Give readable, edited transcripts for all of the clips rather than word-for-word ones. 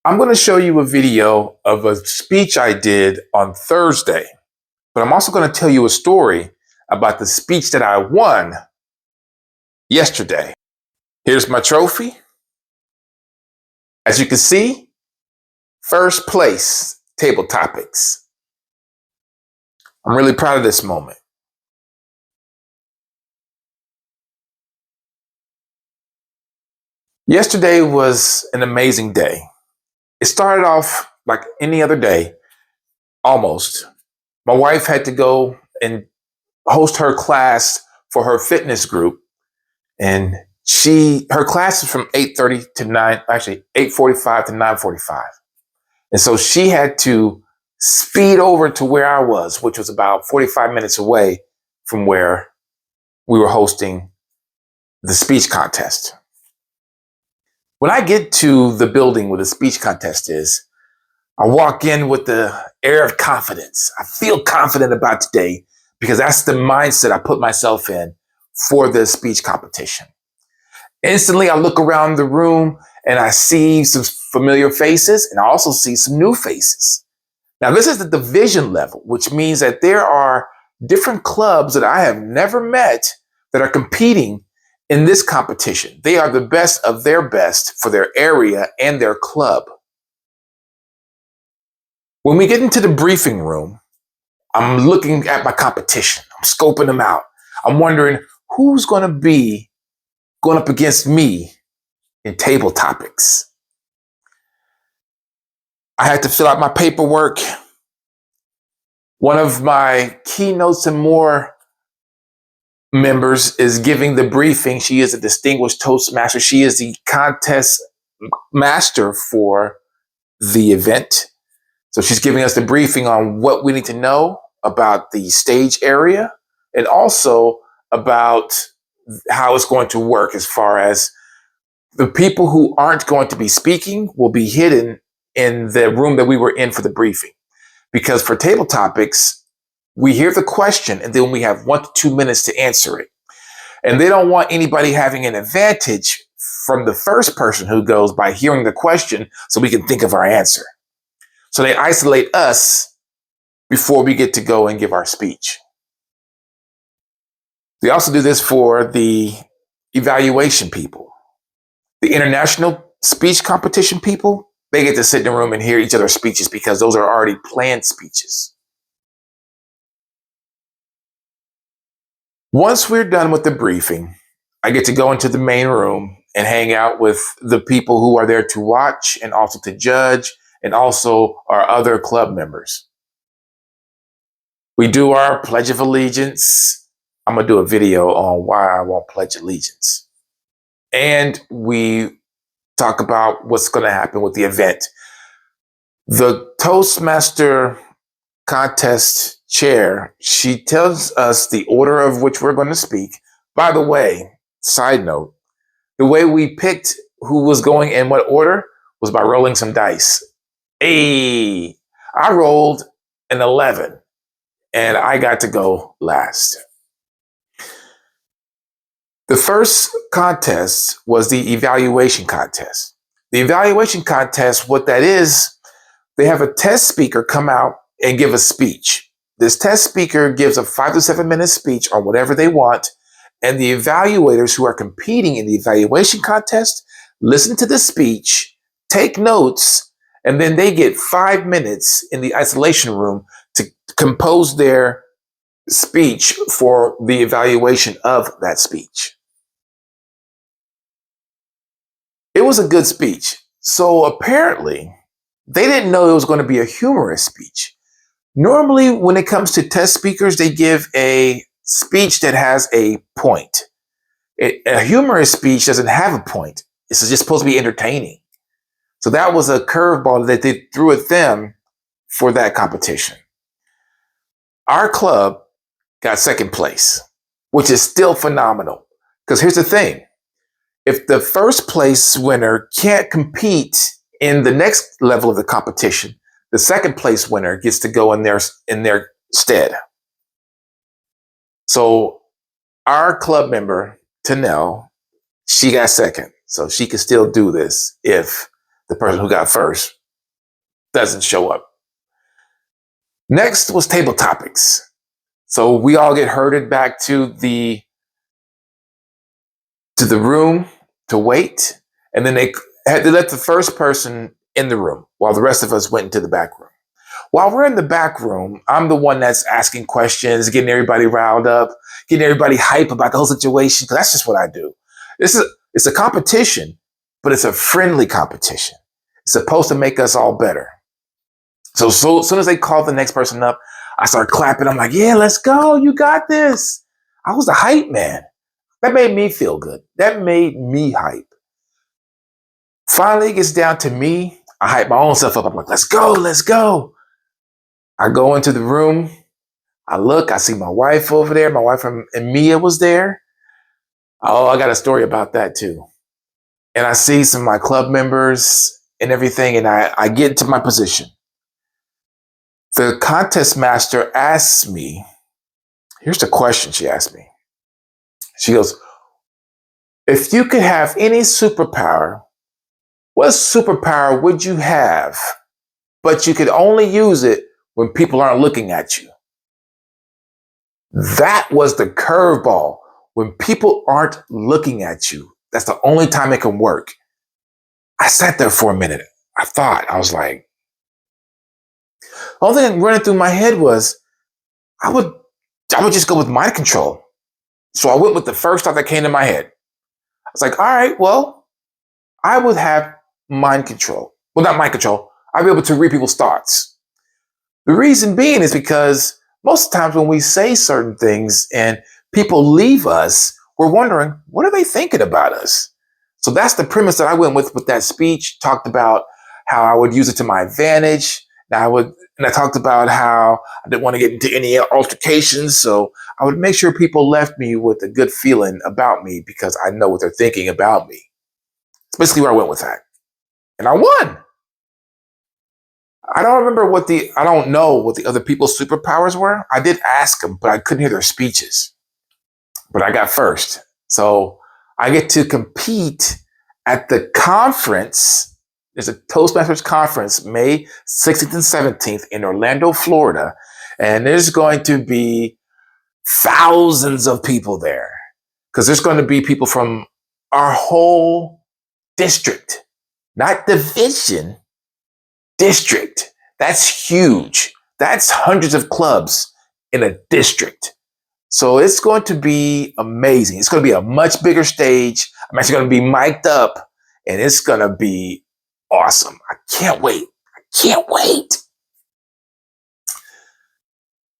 I'm going to show you a video of a speech I did on Thursday, but I'm also going to tell you a story about the speech that I won yesterday. Here's my trophy. As you can see, first place, table topics. I'm really proud of this moment. Yesterday was an amazing day. It started off like any other day, almost. My wife had to go and host her class for her fitness group. And her class is from 8:30 to 8:45 to 9:45. And so she had to speed over to where I was, which was about 45 minutes away from where we were hosting the speech contest. When I get to the building where the speech contest is, I walk in with the air of confidence. I feel confident about today because that's the mindset I put myself in for the speech competition. Instantly, I look around the room and I see some familiar faces and I also see some new faces. Now, this is the division level, which means that there are different clubs that I have never met that are competing in this competition. They are the best of their best for their area and their club. When we get into the briefing room, I'm looking at my competition. I'm scoping them out. I'm wondering who's going to be going up against me in table topics. I had to fill out my paperwork. One of my keynotes and more members is giving the briefing. She is a distinguished Toastmaster. She is the contest master for the event. So she's giving us the briefing on what we need to know about the stage area and also about how it's going to work as far as the people who aren't going to be speaking will be hidden in the room that we were in for the briefing. Because for table topics, we hear the question and then we have 1 to 2 minutes to answer it. And they don't want anybody having an advantage from the first person who goes by hearing the question so we can think of our answer. So they isolate us before we get to go and give our speech. They also do this for the evaluation people. The international speech competition people, they get to sit in the room and hear each other's speeches because those are already planned speeches. Once we're done with the briefing, I get to go into the main room and hang out with the people who are there to watch and also to judge and also our other club members. We do our Pledge of Allegiance. I'm going to do a video on why I won't pledge allegiance. And we talk about what's going to happen with the event. The Toastmaster contest chair, she tells us the order of which we're going to speak. By the way, side note, the way we picked who was going in what order was by rolling some dice. Hey, I rolled an 11 and I got to go last. The first contest was the evaluation contest. The evaluation contest, what that is, they have a test speaker come out and give a speech. This test speaker gives a 5 to 7 minute speech on whatever they want, and the evaluators who are competing in the evaluation contest listen to the speech, take notes, and then they get 5 minutes in the isolation room to compose their speech for the evaluation of that speech. It was a good speech. So apparently, they didn't know it was going to be a humorous speech. Normally, when it comes to test speakers, they give a speech that has a point. A humorous speech doesn't have a point. It's just supposed to be entertaining. So that was a curveball that they threw at them for that competition. Our club got second place, which is still phenomenal. Because here's the thing. If the first place winner can't compete in the next level of the competition, the second place winner gets to go in their stead. So our club member, Tanel, she got second. So she can still do this if the person who got first, doesn't show up. Next was table topics. So we all get herded back to the room to wait, and then they had to let the first person in the room while the rest of us went into the back room. While we're in the back room, I'm the one that's asking questions, getting everybody riled up, getting everybody hype about the whole situation, because that's just what I do. It's a competition, but it's a friendly competition. It's supposed to make us all better. So as soon as they call the next person up, I start clapping. I'm like, yeah, let's go. You got this. I was the hype man. That made me feel good. That made me hype. Finally, it gets down to me. I hype my own self up. I'm like, let's go, let's go. I go into the room. I look, I see my wife over there. My wife and Mia was there. Oh, I got a story about that too. And I see some of my club members and everything, and I get into my position. The contest master asks me, here's the question she asked me. She goes, if you could have any superpower, what superpower would you have, but you could only use it when people aren't looking at you? That was the curveball. When people aren't looking at you, that's the only time it can work. I sat there for a minute. I was like, the only thing running through my head was, I would just go with mind control. So I went with the first thought that came to my head. I was like, all right, well, I would have mind control. Well, not mind control. I'd be able to read people's thoughts. The reason being is because most of the times when we say certain things and people leave us, we're wondering, what are they thinking about us? So that's the premise that I went with that speech. Talked about how I would use it to my advantage. And I talked about how I didn't want to get into any altercations. So I would make sure people left me with a good feeling about me because I know what they're thinking about me. That's basically where I went with that. And I won. I don't know what the other people's superpowers were. I did ask them, but I couldn't hear their speeches. But I got first. So I get to compete at the conference. There's a Toastmasters conference, May 16th and 17th in Orlando, Florida. And there's going to be thousands of people there because there's going to be people from our whole district, not division, district. That's huge. That's hundreds of clubs in a district. So it's going to be amazing. It's going to be a much bigger stage. I'm actually going to be mic'd up and it's going to be awesome. I can't wait. I can't wait.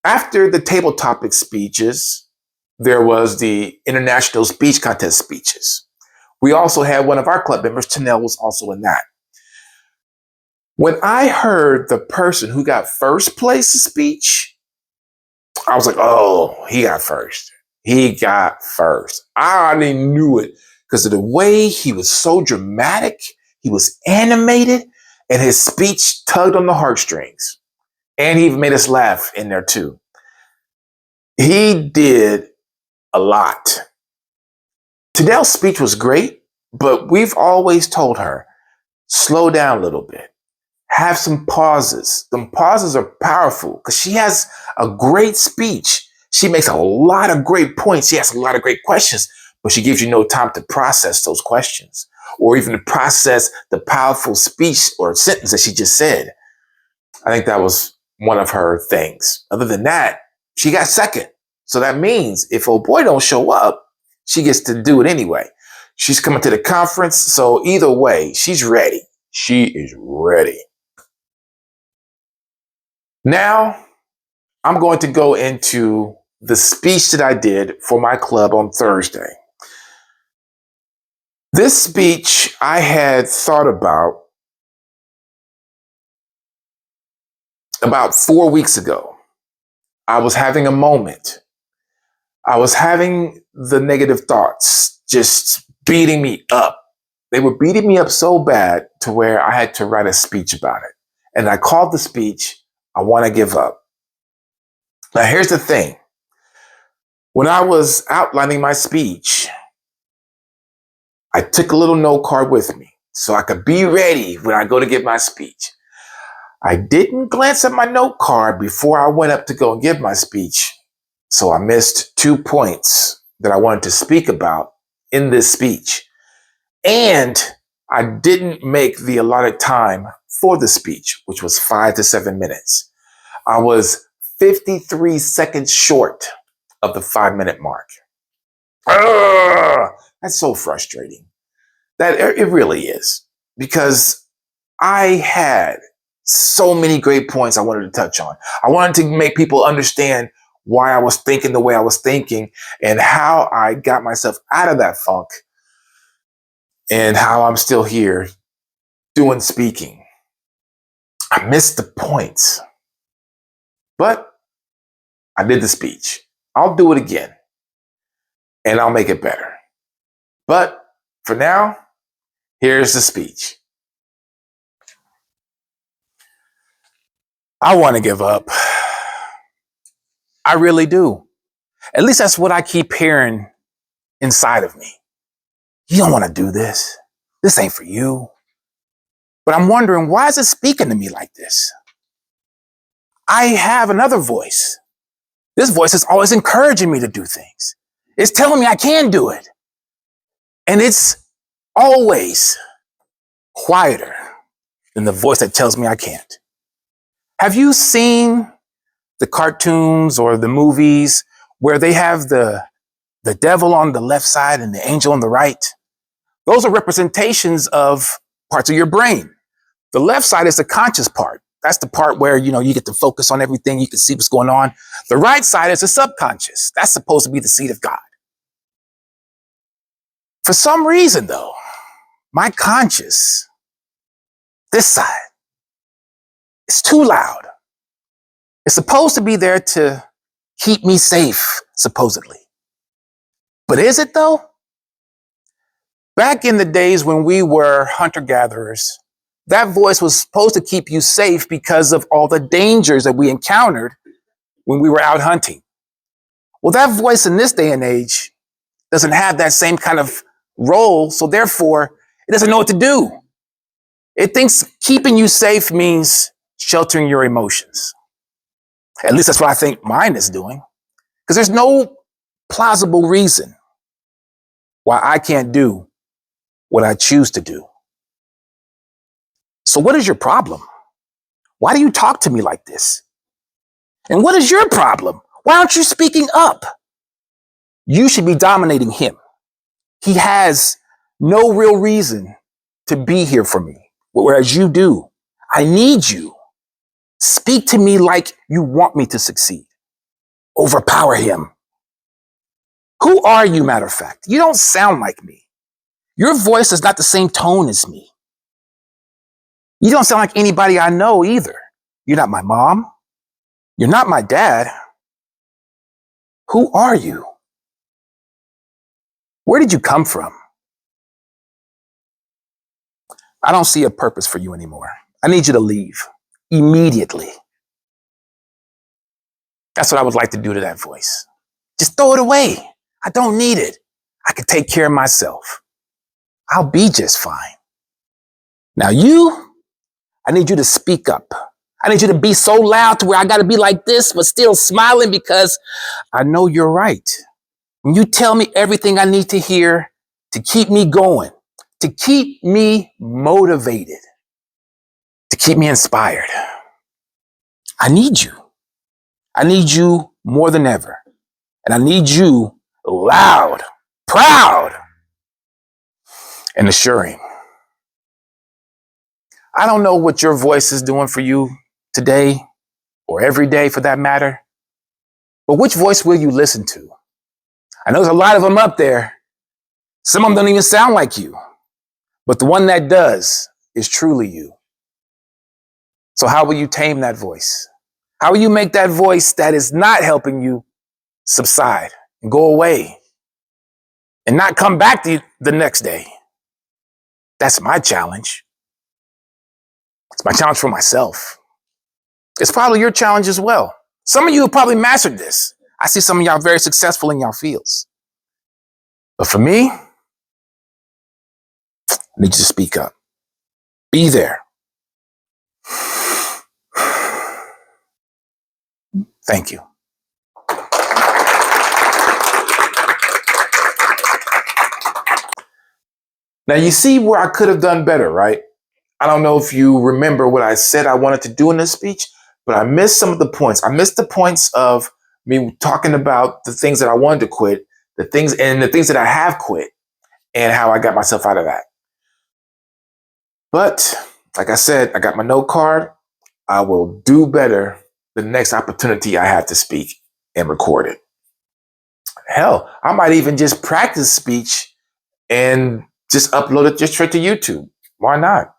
After the table topic speeches, there was the international speech contest speeches. We also had one of our club members, Tanel, was also in that. When I heard the person who got first place speech, I was like, oh, he got first. He got first. I already knew it because of the way he was so dramatic. He was animated and his speech tugged on the heartstrings. And he even made us laugh in there too. He did a lot. Tanel's speech was great, but we've always told her, slow down a little bit. Have some pauses. Them pauses are powerful because she has a great speech. She makes a lot of great points. She asks a lot of great questions, but she gives you no time to process those questions or even to process the powerful speech or sentence that she just said. I think that was one of her things. Other than that, she got second. So that means if old boy don't show up, she gets to do it anyway. She's coming to the conference. So either way, she's ready. She is ready. Now, I'm going to go into the speech that I did for my club on Thursday. This speech I had thought about 4 weeks ago. I was having a moment. I was having the negative thoughts just beating me up. They were beating me up so bad to where I had to write a speech about it. And I called the speech, I Want to Give Up. Now, here's the thing. When I was outlining my speech, I took a little note card with me. so I could be ready when I go to give my speech. I didn't glance at my note card before I went up to go and give my speech, so I missed 2 points that I wanted to speak about in this speech. And I didn't make the allotted time for the speech, which was 5 to 7 minutes. I was 53 seconds short of the 5-minute mark. Ugh, that's so frustrating. That it really is, because I had so many great points I wanted to touch on. I wanted to make people understand why I was thinking the way I was thinking and how I got myself out of that funk and how I'm still here doing speaking. I missed the points, but I did the speech. I'll do it again and I'll make it better. But for now, here's the speech. I want to give up. I really do. At least that's what I keep hearing inside of me. You don't want to do this. This ain't for you. But I'm wondering, why is it speaking to me like this? I have another voice. This voice is always encouraging me to do things. It's telling me I can do it. And it's always quieter than the voice that tells me I can't. Have you seen the cartoons or the movies where they have the devil on the left side and the angel on the right? Those are representations of parts of your brain. The left side is the conscious part. That's the part where, you get to focus on everything. You can see what's going on. The right side is the subconscious. That's supposed to be the seat of God. For some reason, though, my conscious, this side, is too loud. It's supposed to be there to keep me safe, supposedly. But is it, though? Back in the days when we were hunter-gatherers, that voice was supposed to keep you safe because of all the dangers that we encountered when we were out hunting. Well, that voice in this day and age doesn't have that same kind of role, so therefore, it doesn't know what to do. It thinks keeping you safe means sheltering your emotions. At least that's what I think mine is doing. Because there's no plausible reason why I can't do what I choose to do. So what is your problem? Why do you talk to me like this? And what is your problem? Why aren't you speaking up? You should be dominating him. He has no real reason to be here for me, whereas you do. I need you. Speak to me like you want me to succeed. Overpower him. Who are you, matter of fact? You don't sound like me. Your voice is not the same tone as me. You don't sound like anybody I know either. You're not my mom. You're not my dad. Who are you? Where did you come from? I don't see a purpose for you anymore. I need you to leave immediately. That's what I would like to do to that voice. Just throw it away. I don't need it. I can take care of myself. I'll be just fine. Now I need you to speak up. I need you to be so loud to where I got to be like this, but still smiling because I know you're right. When you tell me everything I need to hear to keep me going, to keep me motivated, to keep me inspired. I need you. I need you more than ever. And I need you loud, proud, and assuring. I don't know what your voice is doing for you today or every day for that matter, but which voice will you listen to? I know there's a lot of them up there. Some of them don't even sound like you, but the one that does is truly you. So how will you tame that voice? How will you make that voice that is not helping you subside and go away and not come back to you the next day? That's my challenge. It's my challenge for myself. It's probably your challenge as well. Some of you have probably mastered this. I see some of y'all very successful in y'all fields. But for me, I need you to speak up. Be there. Thank you. Now, you see where I could have done better, right? I don't know if you remember what I said I wanted to do in this speech, but I missed some of the points. I missed the points of me talking about the things that I wanted to quit, the things that I have quit, and how I got myself out of that. But like I said, I got my note card. I will do better the next opportunity I have to speak and record it. Hell, I might even just practice speech and just upload it just straight to YouTube. Why not?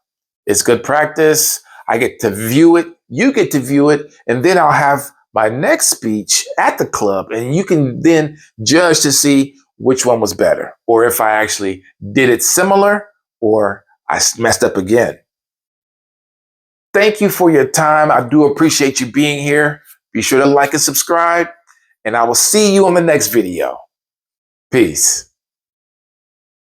It's good practice. I get to view it. You get to view it. And then I'll have my next speech at the club. And you can then judge to see which one was better, or if I actually did it similar or I messed up again. Thank you for your time. I do appreciate you being here. Be sure to like and subscribe, and I will see you on the next video. Peace.